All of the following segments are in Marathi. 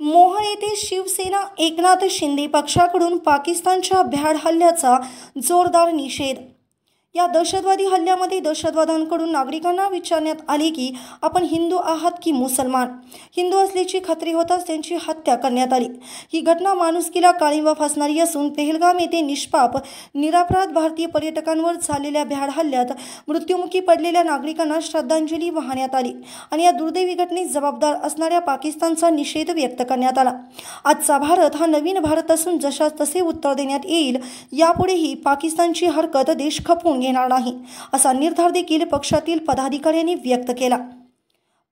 मोहोळ येथे शिवसेना एकनाथ शिंदे पक्षाकडून पाकिस्तानच्या भ्याड हल्ल्याचा जोरदार निषेध। या दहशतवादी हल्ल्यामध्ये दहशतवाद्यांकडून नागरिकांना विचारण्यात आले की आपण हिंदू आहात की मुसलमान। हिंदू असल्याची खात्री होताच त्यांची हत्या करण्यात आली। ही घटना माणुसकीला काळिमा फासणारी असून पेहलगाम येथे निष्पाप निरपराध भारतीय पर्यटकांवर झालेल्या भ्याड हल्ल्यात मृत्युमुखी पडलेल्या नागरिकांना श्रद्धांजली वाहण्यात आली आणि या दुर्दैवी घटनेस जबाबदार असणाऱ्या पाकिस्तानचा निषेध व्यक्त करण्यात आला। आजचा भारत हा नवीन भारत असून जशास तसे उत्तर देण्यात येईल। यापुढेही पाकिस्तानची हरकत देश खपवून घेणार नाही असा निर्धार देखील पक्षातील पदाधिकाऱ्यांनी व्यक्त केला।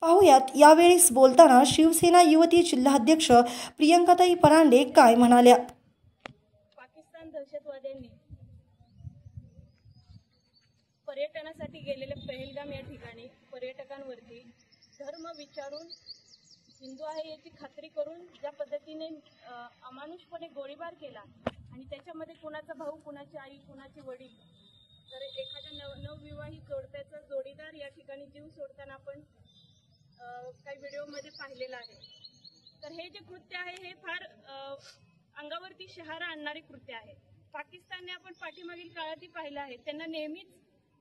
पाहुयात यावेळेस बोलताना शिवसेना युवती जिल्हाध्यक्ष प्रियंकाताई परांडे काय म्हणाल्या। पाकिस्तान दहशतवाद्यांनी पर्यटनासाठी गेलेले पेहलगाम या ठिकाणी पर्यटकांवरती धर्म विचारून हिंदू आहे याची खात्री करून ज्या पद्धतीने अमानुषपणे गोळीबार केला आणि त्याच्यामध्ये कुणाचा भाऊ, कुणाची आई, कुणाचे वडील, तर एखाद्या नवविवाहित जोडप्याचा जोडीदार या ठिकाणी जीव सोडताना आपण काही व्हिडिओमध्ये पाहिलेलं आहे। तर हे जे कृत्य आहे हे फार अंगावरती शहारा आणणारे कृत्य आहे। पाकिस्तानने आपण पाठीमागील काळातही पाहिलं आहे, त्यांना नेहमीच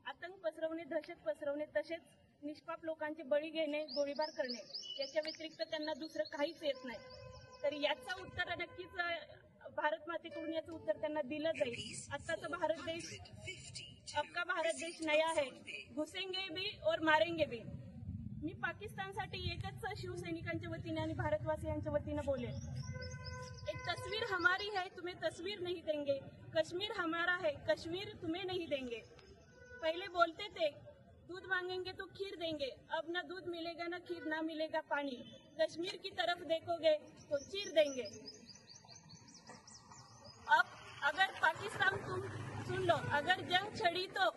आतंक पसरवणे, दहशत पसरवणे, तसेच निष्पाप लोकांचे बळी घेणे, गोळीबार करणे याच्या व्यतिरिक्त त्यांना दुसरं काहीच येत नाही। तर याचं उत्तर नक्कीच भारत मातेकडून याचं उत्तर त्यांना दिलं जाईल। आताचा भारत देश, आपका भारत देश नया है, घुसेंगे भी और मारेंगे भी। मी पाकिस्तानसाठी एकच शिवसैनिकांच्या वतीने आणि भारतवासियांच्या वतीने बोलेन, एक तस्वीर हमारी है, तुम्हें तस्वीर नहीं देंगे, कश्मीर हमारा है, कश्मीर तुम्हें नहीं देंगे। पहले बोलते थे दूध मांगेंगे तो खीर देंगे, अब ना दूध मिलेगा ना खीर, ना मिलेगा पानी, कश्मीर की तरफ देखोगे तो चीर देंगे। अब अगर पाकिस्तान तुम सुन लो, अगर जंग छड़ी तो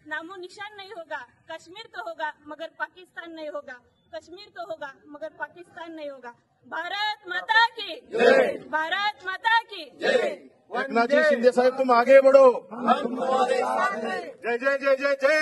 नामो निशान नहीं होगा, कश्मीर तो होगा मगर पाकिस्तान नहीं होगा, कश्मीर तो होगा मगर पाकिस्तान नहीं होगा। भारत माता की जय, भारत माता की जय। एकनाथ जी शिंदे साहब तुम आगे बढ़ो, जय जय जय जय जय।